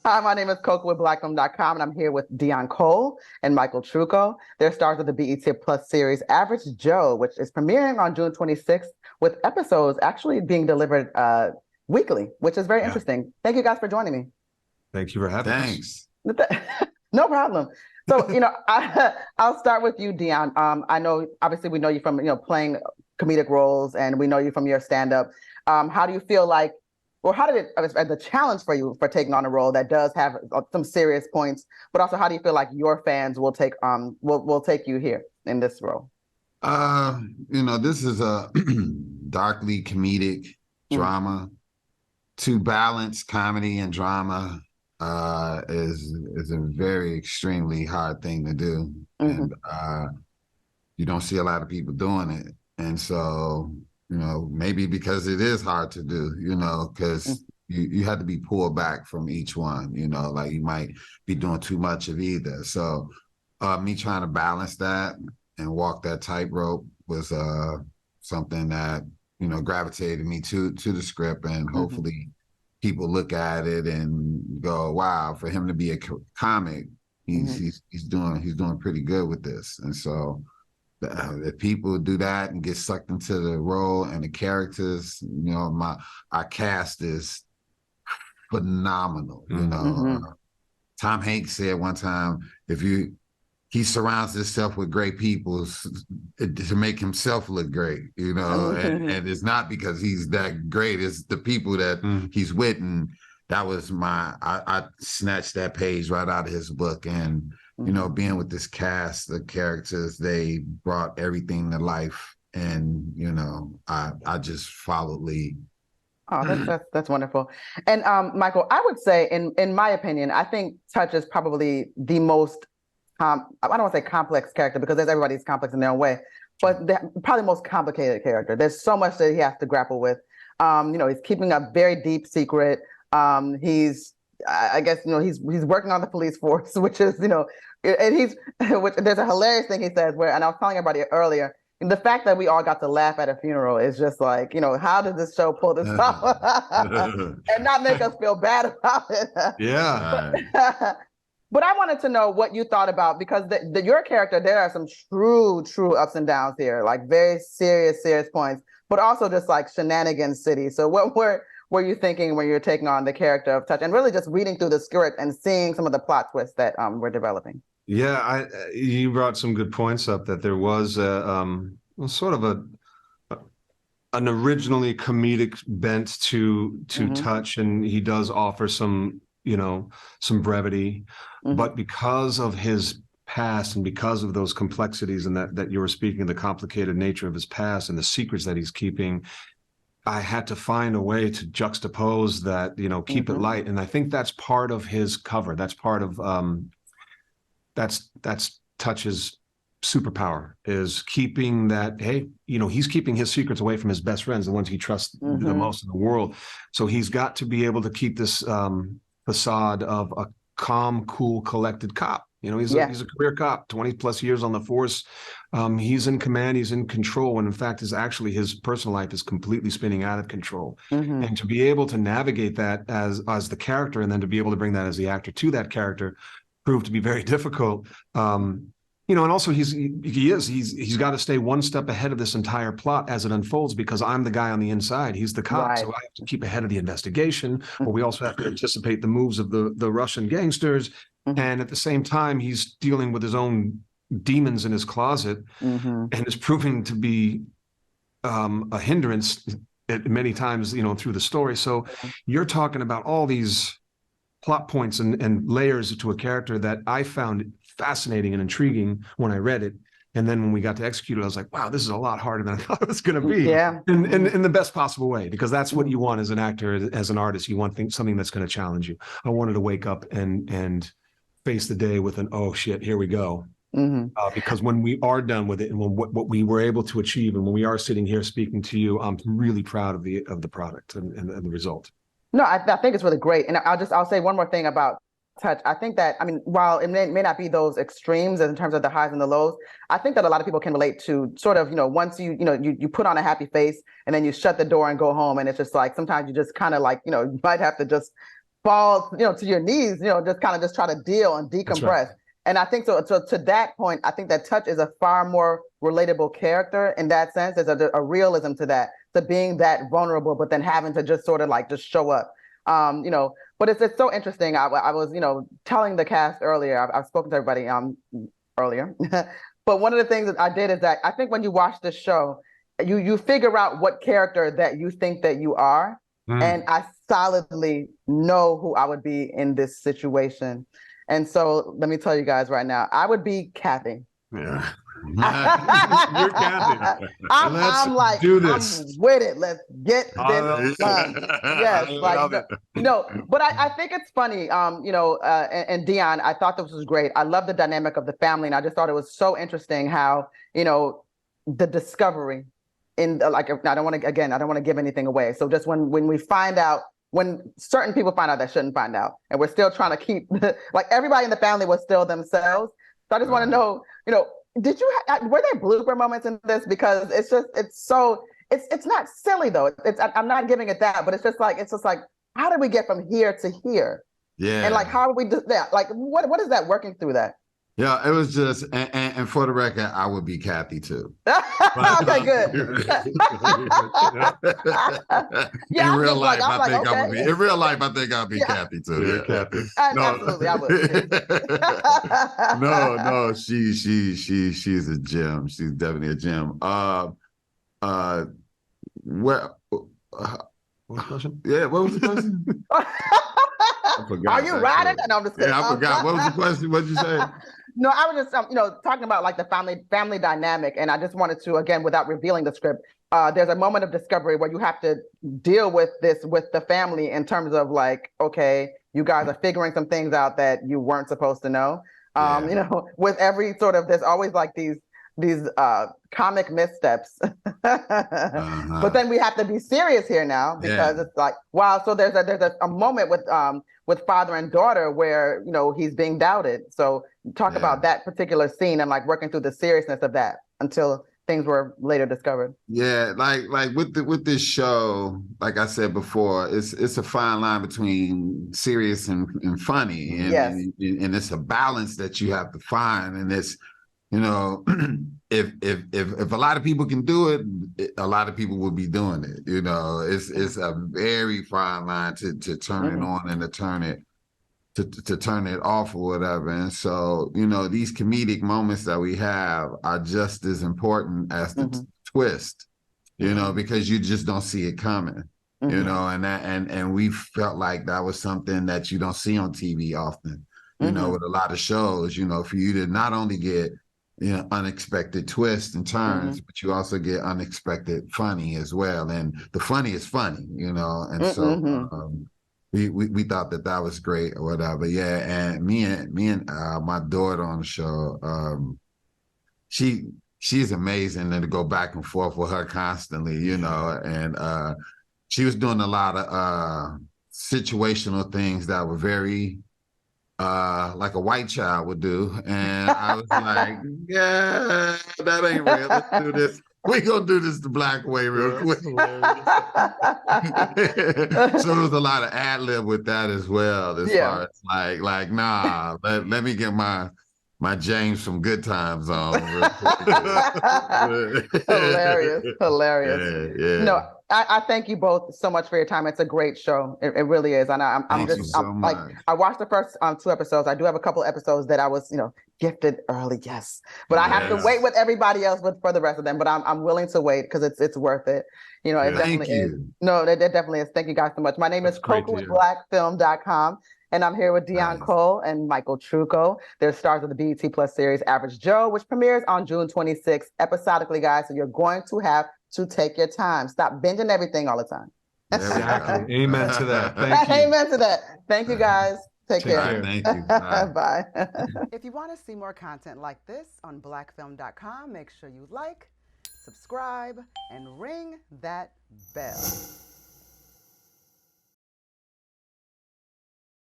Hi, my name is Coco with BlackFilm.com, and I'm here with Deon Cole and Michael Trucco. They're stars of the BET Plus series Average Joe, which is premiering on June 26th, with episodes actually being delivered weekly, which is very interesting. Thank you guys for joining me. Thank you for having Thanks. No problem. So, I'll start with you, Deon. I know, obviously, we know you from, playing comedic roles, and we know you from your stand-up. How do you feel like, or how did it, as the challenge for you for taking on a role that does have some serious points, but also how do you feel like your fans will take you here in this role? This is a darkly comedic drama. To balance comedy and drama is a very extremely hard thing to do, and you don't see a lot of people doing it. And so, maybe because it is hard to do, because you have to be pulled back from each one, like you might be doing too much of either. So me trying to balance that and walk that tightrope was something that, gravitated me to the script, and hopefully people look at it and go, wow, for him to be a comic, he's doing pretty good with this. And so if people do that and get sucked into the role and the characters, our cast is phenomenal. Tom Hanks said one time, he surrounds himself with great people to make himself look great, and it's not because he's that great, it's the people that he's with. And that was I snatched that page right out of his book. And being with this cast, the characters, they brought everything to life. And, I just followed lead. Oh, that's wonderful. And Michael, I would say, in my opinion, I think Touch is probably the most, I don't want to say complex character, because everybody's complex in their own way, but probably the most complicated character. There's so much that he has to grapple with. He's keeping a very deep secret. He's working on the police force, which is, and there's a hilarious thing he says and I was telling everybody earlier, the fact that we all got to laugh at a funeral is just like, how did this show pull this off and not make us feel bad about it? Yeah. But I wanted to know what you thought about, because your character, there are some true ups and downs here, like very serious points, but also just like shenanigans city. So what were you thinking when you're taking on the character of Touch, and really just reading through the script and seeing some of the plot twists that we're developing? Yeah, you brought some good points up, that there was sort of an originally comedic bent to Touch, and he does offer some brevity, but because of his past and because of those complexities and that you were speaking, the complicated nature of his past and the secrets that he's keeping, I had to find a way to juxtapose that, keep it light. And I think that's part of his cover. That's part of that's Touch's superpower, is keeping that, hey, he's keeping his secrets away from his best friends, the ones he trusts the most in the world. So he's got to be able to keep this facade of a calm, cool, collected cop. He's a career cop, 20 plus years on the force. He's in command, he's in control, when in fact his personal life is completely spinning out of control. And to be able to navigate that as the character, and then to be able to bring that as the actor to that character, proved to be very difficult. And also he's got to stay one step ahead of this entire plot as it unfolds, because I'm the guy on the inside. He's the cop. Right. So I have to keep ahead of the investigation, but we also have to anticipate the moves of the Russian gangsters. And at the same time, he's dealing with his own demons in his closet, and is proving to be a hindrance at many times, through the story. So you're talking about all these plot points and layers to a character that I found fascinating and intriguing when I read it. And then when we got to execute it, I was like, wow, this is a lot harder than I thought it was going to be. Yeah. In the best possible way, because that's what you want as an actor, as an artist. You want something that's going to challenge you. I wanted to wake up and face the day with an, oh shit, here we go. Because when we are done with it, and what we were able to achieve, and when we are sitting here speaking to you, I'm really proud of the product and the result. No, I think it's really great. And I'll say one more thing about Touch. I think that, while it may not be those extremes in terms of the highs and the lows, I think that a lot of people can relate to sort of, once you put on a happy face and then you shut the door and go home, and it's just like, sometimes you just kind of like, you might have to just fall, to your knees, just kind of just try to deal and That's decompress. right. And I think so to that point, I think that Touch is a far more relatable character in that sense. There's a realism to that, to being that vulnerable, but then having to just sort of like just show up. But it's so interesting. I was, telling the cast earlier, I've spoken to everybody earlier. But one of the things that I did is that I think when you watch this show, you figure out what character that you think that you are. And I solidly know who I would be in this situation. And so let me tell you guys right now, I would be Kathy. Yeah. You're Kathy. I'm like, do this. I'm with it. Let's get this done. Yes, but I think it's funny. And Deon, I thought this was great. I love the dynamic of the family, and I just thought it was so interesting how the discovery in like, I don't want to give anything away. So just when we find out, when certain people find out that shouldn't find out, and we're still trying to keep like everybody in the family was still themselves. So I just want to know, did you were there blooper moments in this? Because it's not silly though. I'm not giving it that, but it's just like how did we get from here to here? Yeah. And like how do we do that? Like what is that working through that? Yeah, it was just, and for the record, I would be Kathy too. Okay, good. In real life, I think I would be. In real life, I think I'll be Kathy too. Yeah, Kathy. Absolutely, I would. No, she's a gem. She's definitely a gem. What was the question? Yeah, what was the question? I forgot. Are you riding? No, I'm just kidding. Yeah, I forgot. What was the question? What'd you say? No, I was just, talking about like the family dynamic, and I just wanted to, again, without revealing the script, there's a moment of discovery where you have to deal with this with the family in terms of like, okay, you guys are figuring some things out that you weren't supposed to know. With every sort of, there's always like these comic missteps, but then we have to be serious here now because it's like, wow. So there's a moment with father and daughter where he's being doubted. So talk about that particular scene and like working through the seriousness of that until things were later discovered. Yeah, like with this show, like I said before, it's a fine line between serious and funny, and it's a balance that you have to find, and it's if a lot of people can do it, a lot of people will be doing it. It's a very fine line to turn it on and to turn it off or whatever. And so, these comedic moments that we have are just as important as the twist, because you just don't see it coming. And we felt like that was something that you don't see on TV often. With a lot of shows, for you to not only get unexpected twists and turns, but you also get unexpected funny as well. And the funny is funny, and so we thought that was great or whatever. Yeah. And me and my daughter on the show, she's amazing, and to go back and forth with her constantly, and she was doing a lot of situational things that were very like a white child would do. And I was like, yeah, that ain't real. Let's do this. We're going to do this the black way real quick. So there was a lot of ad lib with that as well. As far as like, nah, let me get my James from Good Times on. Real quick. Hilarious. Yeah. No, I thank you both so much for your time. It's a great show. It really is. And I'm like, I watched the first 2 episodes. I do have a couple episodes that I was, gifted early. Yes. But I have to wait with everybody else for the rest of them. But I'm willing to wait because it's worth it. It definitely is. No, it definitely is. Thank you guys so much. My name is Coco at blackfilm.com. And I'm here with Deon Cole and Michael Trucco. They're stars of the BET Plus series Average Joe, which premieres on June 26th, episodically, guys. So you're going to have to take your time. Stop binging everything all the time. Exactly. Amen to that. Thank you. Amen to that. Thank you, guys. Take care. Right, thank you. Bye. If you want to see more content like this on blackfilm.com, make sure you like, subscribe, and ring that bell.